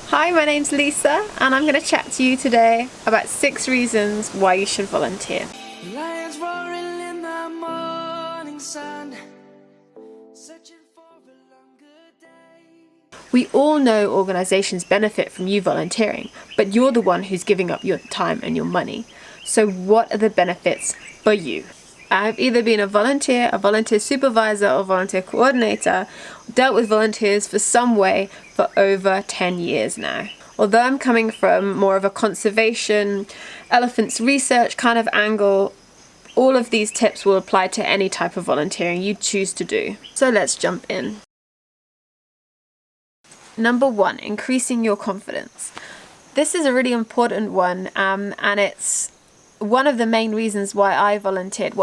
Hi, my name's Lisa, and I'm going to chat to you today about 6 reasons why you should volunteer. Lions roaring in the morning sun, searching for a longer day. We all know organisations benefit from you volunteering, but you're the one who's giving up your time and your money. So what are the benefits for you? I've either been a volunteer supervisor, or volunteer coordinator, dealt with volunteers for some way for over 10 years now. Although I'm coming from more of a conservation, elephants research kind of angle, all of these tips will apply to any type of volunteering you choose to do. So let's jump in. Number 1, increasing your confidence. This is a really important one, and it's one of the main reasons why I volunteered.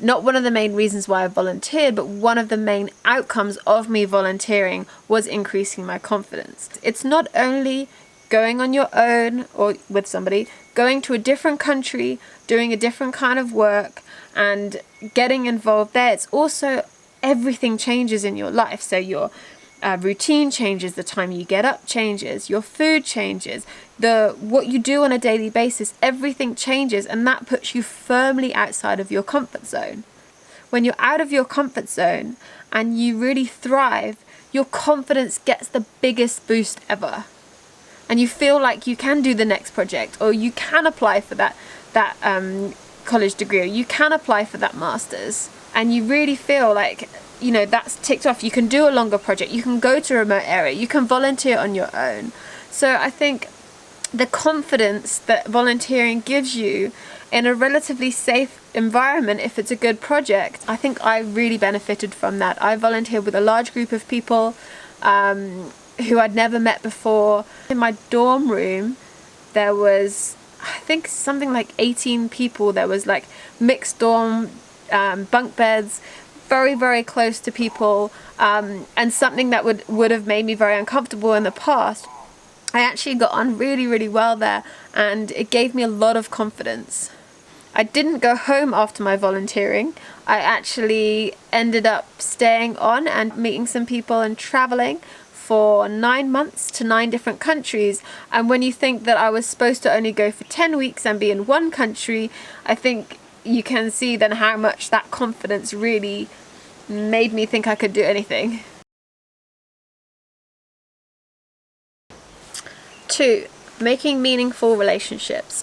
Not one of the main reasons why I volunteered, but one of the main outcomes of me volunteering was increasing my confidence. It's not only going on your own or with somebody, going to a different country, doing a different kind of work and getting involved there. It's also everything changes in your life. So your routine changes, the time you get up changes, your food changes, what you do on a daily basis, everything changes, and that puts you firmly outside of your comfort zone. When you're out of your comfort zone and you really thrive, your confidence gets the biggest boost ever. And you feel like you can do the next project, or you can apply for that college degree, or you can apply for that master's, and you really feel like, that's ticked off. You can do a longer project, you can go to a remote area, you can volunteer on your own. So I think the confidence that volunteering gives you in a relatively safe environment, if it's a good project, I think I really benefited from that. I volunteered with a large group of people who I'd never met before. In my dorm room, there was, I think, something like 18 people. There was like mixed dorm bunk beds, very, very close to people, and something that would have made me very uncomfortable in the past. I actually got on really, really well there, and it gave me a lot of confidence. I didn't go home after my volunteering. I actually ended up staying on and meeting some people and traveling for 9 months to 9 different countries. And when you think that I was supposed to only go for 10 weeks and be in one country, I think you can see then how much that confidence really made me think I could do anything. 2, making meaningful relationships.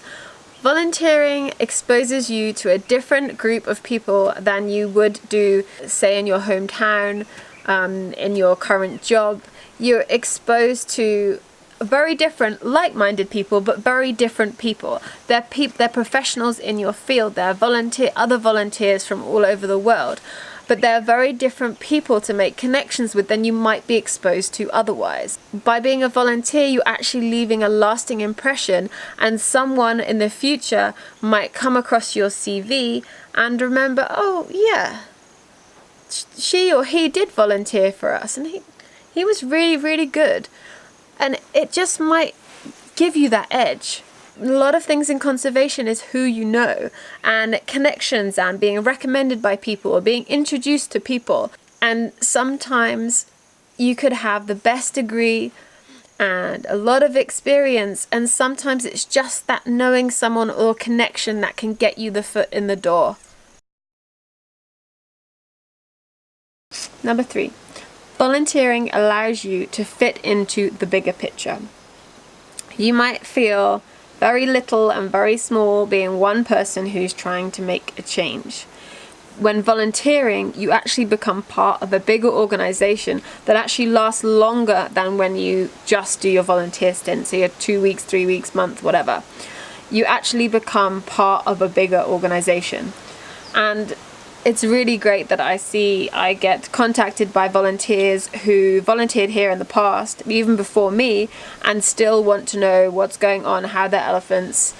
Volunteering exposes you to a different group of people than you would do, say, in your hometown, in your current job. You're exposed to very different, like-minded people, but very different people. They're professionals in your field. They're other volunteers from all over the world. But they're very different people to make connections with than you might be exposed to otherwise. By being a volunteer, you're actually leaving a lasting impression, and someone in the future might come across your CV and remember, oh yeah, she or he did volunteer for us, and he was really, really good. And it just might give you that edge. A lot of things in conservation is who you know, and connections, and being recommended by people, or being introduced to people. And sometimes you could have the best degree and a lot of experience, and sometimes it's just that knowing someone or connection that can get you the foot in the door. Number 3, volunteering allows you to fit into the bigger picture. You might feel very little and very small being one person who's trying to make a change. When volunteering, you actually become part of a bigger organization that actually lasts longer than when you just do your volunteer stint, so you're 2 weeks, 3 weeks, month, whatever. You actually become part of a bigger organization. And it's really great that I get contacted by volunteers who volunteered here in the past, even before me, and still want to know what's going on, how their elephants,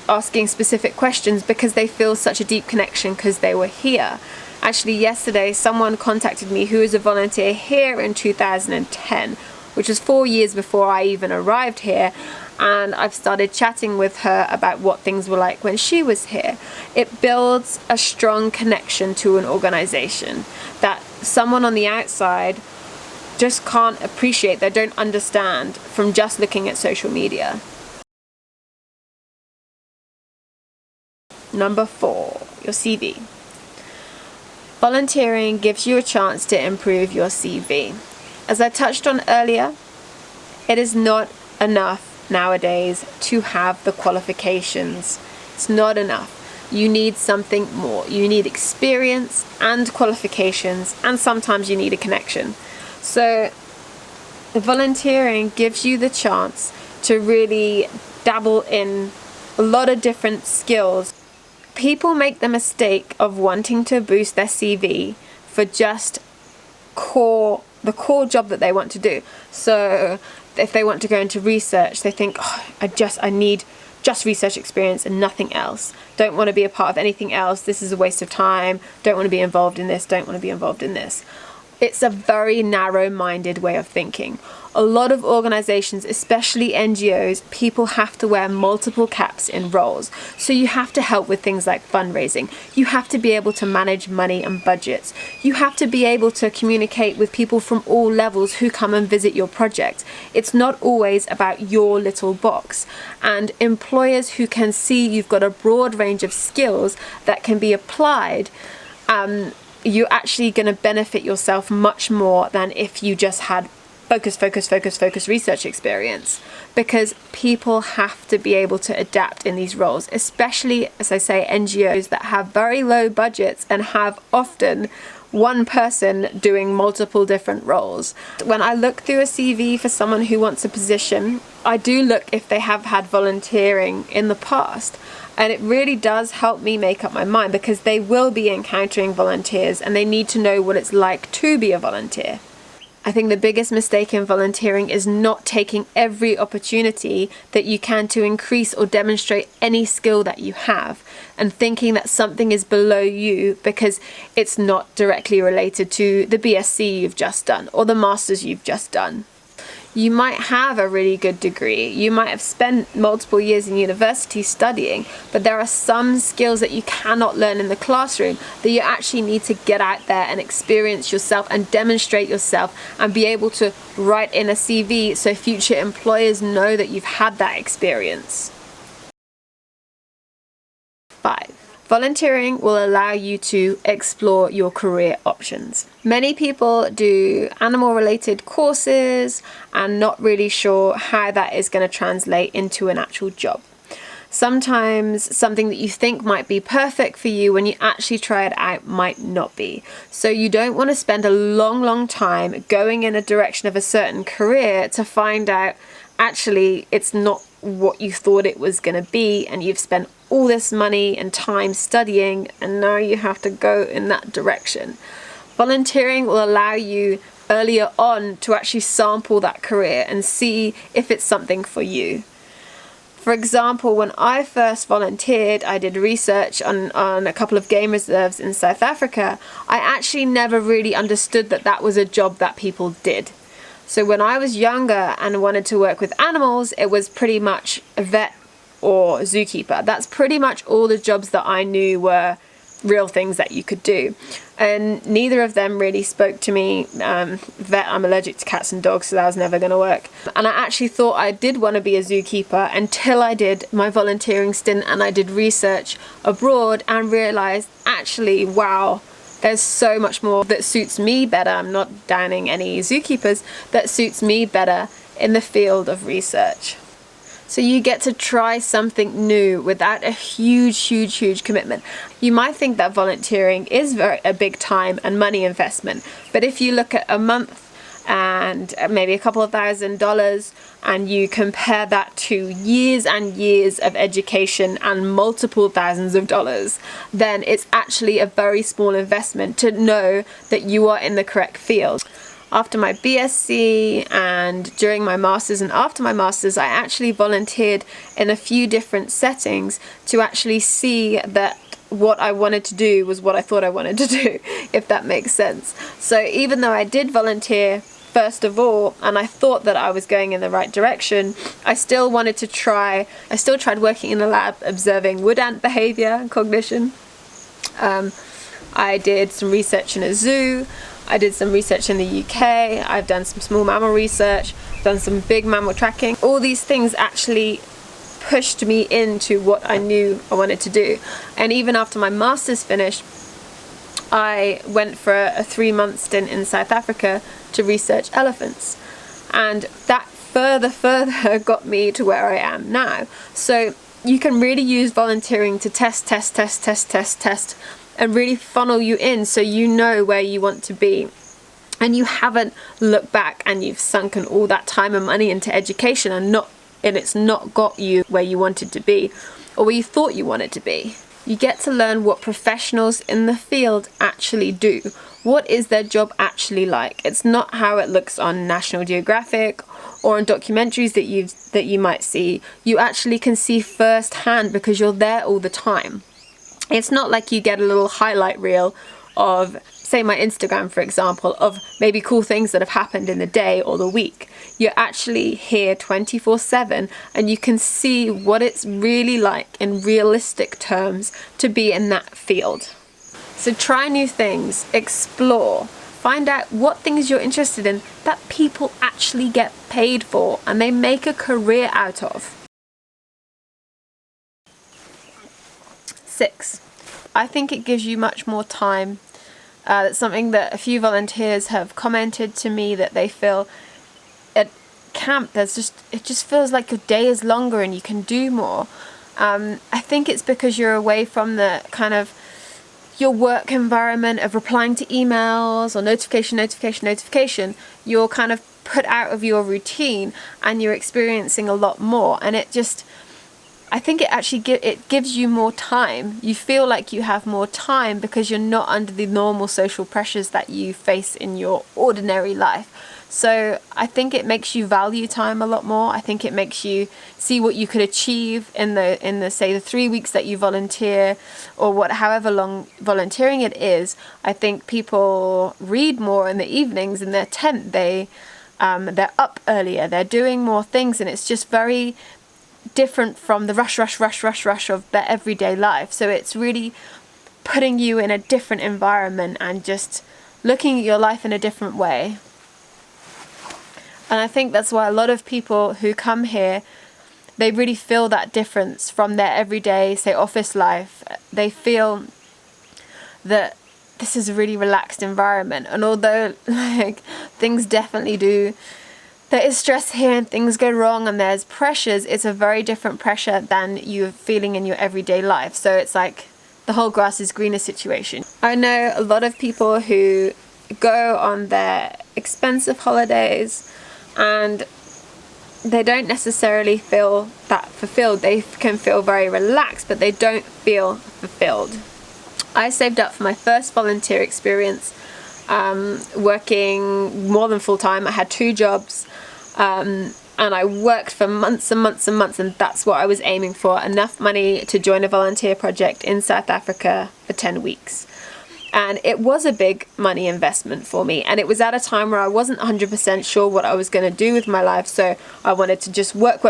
asking specific questions because they feel such a deep connection because they were here. Actually, yesterday, someone contacted me who was a volunteer here in 2010, which was 4 years before I even arrived here. And I've started chatting with her about what things were like when she was here. It builds a strong connection to an organization that someone on the outside just can't appreciate, they don't understand from just looking at social media. Number 4, your CV. Volunteering gives you a chance to improve your CV. As I touched on earlier, it is not enough nowadays to have the qualifications. It's not enough. You need something more. You need experience and qualifications, and sometimes you need a connection. So volunteering gives you the chance to really dabble in a lot of different skills. People make the mistake of wanting to boost their CV for just the core job that they want to do. So if they want to go into research, they think, I need just research experience and nothing else. Don't want to be a part of anything else. This is a waste of time. Don't want to be involved in this. Don't want to be involved in this. It's a very narrow-minded way of thinking. A lot of organizations, especially NGOs, people have to wear multiple caps in roles. So you have to help with things like fundraising. You have to be able to manage money and budgets. You have to be able to communicate with people from all levels who come and visit your project. It's not always about your little box. And employers who can see you've got a broad range of skills that can be applied, you're actually going to benefit yourself much more than if you just had focus research experience, because people have to be able to adapt in these roles, especially, as I say, NGOs that have very low budgets and have often one person doing multiple different roles. When I look through a CV for someone who wants a position, I do look if they have had volunteering in the past. And it really does help me make up my mind, because they will be encountering volunteers and they need to know what it's like to be a volunteer. I think the biggest mistake in volunteering is not taking every opportunity that you can to increase or demonstrate any skill that you have, and thinking that something is below you because it's not directly related to the BSc you've just done or the Masters you've just done. You might have a really good degree, you might have spent multiple years in university studying, but there are some skills that you cannot learn in the classroom that you actually need to get out there and experience yourself and demonstrate yourself and be able to write in a CV so future employers know that you've had that experience. 5. Volunteering will allow you to explore your career options. Many people do animal-related courses and not really sure how that is going to translate into an actual job. Sometimes something that you think might be perfect for you when you actually try it out might not be. So you don't want to spend a long time going in a direction of a certain career to find out actually it's not what you thought it was going to be, and you've spent all this money and time studying and now you have to go in that direction. Volunteering will allow you earlier on to actually sample that career and see if it's something for you. For example, when I first volunteered, I did research on a couple of game reserves in South Africa. I actually never really understood that that was a job that people did. So when I was younger and wanted to work with animals, it was pretty much a vet or zookeeper. That's pretty much all the jobs that I knew were real things that you could do. And neither of them really spoke to me. Vet, I'm allergic to cats and dogs, so that was never going to work. And I actually thought I did want to be a zookeeper until I did my volunteering stint and I did research abroad and realized, actually, wow, there's so much more that suits me better. I'm not downing any zookeepers, that suits me better in the field of research. So you get to try something new without a huge commitment. You might think that volunteering is a big time and money investment, but if you look at a month and maybe a couple of $1,000s and you compare that to years and years of education and multiple thousands of dollars, then it's actually a very small investment to know that you are in the correct field. After my BSc and during my Masters and after my Masters, I actually volunteered in a few different settings to actually see that what I wanted to do was what I thought I wanted to do, if that makes sense. So even though I did volunteer first of all, and I thought that I was going in the right direction, I still wanted to try. I still tried working in the lab observing wood ant behavior and cognition. I did some research in a zoo. I did some research in the UK, I've done some small mammal research, done some big mammal tracking. All these things actually pushed me into what I knew I wanted to do. And even after my master's finished, I went for a 3-month stint in South Africa to research elephants. And that further got me to where I am now. So you can really use volunteering to test, and really funnel you in so you know where you want to be. And you haven't looked back and you've sunken all that time and money into education and it's not got you where you wanted to be or where you thought you wanted to be. You get to learn what professionals in the field actually do. What is their job actually like? It's not how it looks on National Geographic or in documentaries that you might see. You actually can see firsthand because you're there all the time. It's not like you get a little highlight reel of, say, my Instagram, for example, of maybe cool things that have happened in the day or the week. You're actually here 24/7 and you can see what it's really like in realistic terms to be in that field. So try new things, explore, find out what things you're interested in that people actually get paid for and they make a career out of. 6, I think it gives you much more time. That's something that a few volunteers have commented to me, that they feel at camp it just feels like your day is longer and you can do more. I think it's because you're away from the kind of your work environment of replying to emails or notification. You're kind of put out of your routine and you're experiencing a lot more, and I think it actually gives you more time. You feel like you have more time because you're not under the normal social pressures that you face in your ordinary life. So I think it makes you value time a lot more. I think it makes you see what you could achieve in the say the 3 weeks that you volunteer, or however long volunteering it is. I think people read more in the evenings in their tent. They're up earlier. They're doing more things, and it's just very different from the rush of their everyday life. So it's really putting you in a different environment and just looking at your life in a different way. And I think that's why a lot of people who come here, they really feel that difference from their everyday, say, office life. They feel that this is a really relaxed environment. And although things definitely do, there is stress here and things go wrong and there's pressures, it's a very different pressure than you're feeling in your everyday life. So it's like the whole grass is greener situation. I know a lot of people who go on their expensive holidays and they don't necessarily feel that fulfilled. They can feel very relaxed, but they don't feel fulfilled. I saved up for my first volunteer experience, working more than full time. I had 2 jobs, and I worked for months and months and months, and that's what I was aiming for, enough money to join a volunteer project in South Africa for 10 weeks. And it was a big money investment for me, and it was at a time where I wasn't 100% sure what I was going to do with my life, so I wanted to just work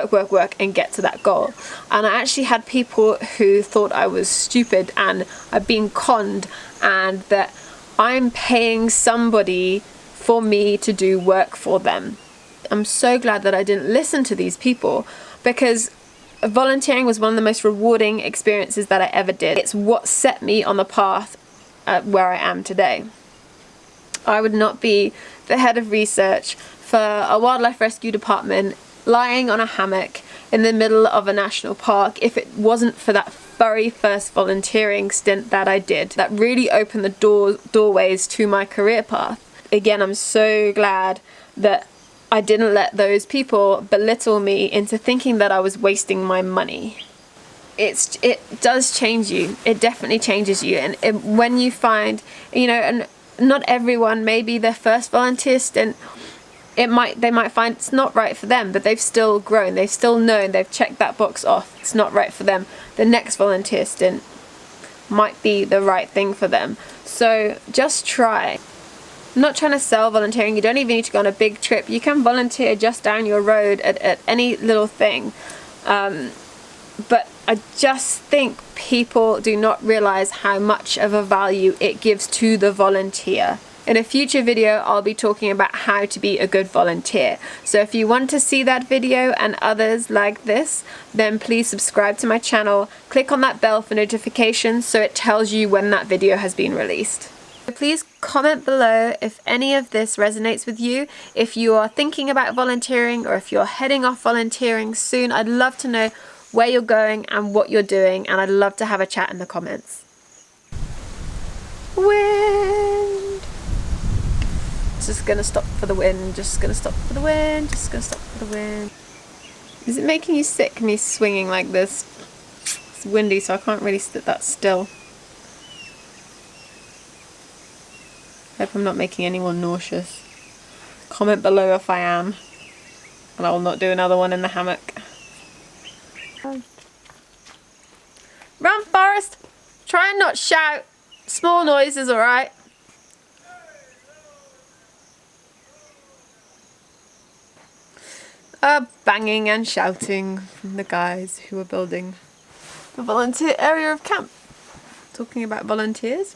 and get to that goal. And I actually had people who thought I was stupid and I'd been conned, and that I'm paying somebody for me to do work for them. I'm so glad that I didn't listen to these people, because volunteering was one of the most rewarding experiences that I ever did. It's what set me on the path where I am today. I would not be the head of research for a wildlife rescue department lying on a hammock in the middle of a national park if it wasn't for that very first volunteering stint that I did, that really opened the doorways to my career path. Again, I'm so glad that I didn't let those people belittle me into thinking that I was wasting my money. It does change you. It definitely changes you. And when you find, and not everyone, maybe their first volunteer stint, they might find it's not right for them, but they've still grown. They've still known. They've checked that box off. It's not right for them. The next volunteer stint might be the right thing for them. So just try. I'm not trying to sell volunteering. You don't even need to go on a big trip. You can volunteer just down your road at any little thing. But I just think people do not realize how much of a value it gives to the volunteer In a future video, I'll be talking about how to be a good volunteer. So if you want to see that video and others like this, then please subscribe to my channel, click on that bell for notifications so it tells you when that video has been released. Please comment below if any of this resonates with you, if you are thinking about volunteering or if you're heading off volunteering soon. I'd love to know where you're going and what you're doing, and I'd love to have a chat in the comments. Wind! Just gonna stop for the wind, just gonna stop for the wind, just gonna stop for the wind. Is it making you sick, me swinging like this? It's windy, so I can't really sit that still. Hope I'm not making anyone nauseous. Comment below if I am, and I will not do another one in the hammock. Run, Forrest! Try and not shout. Small noise is alright. Banging and shouting from the guys who are building the volunteer area of camp. Talking about volunteers.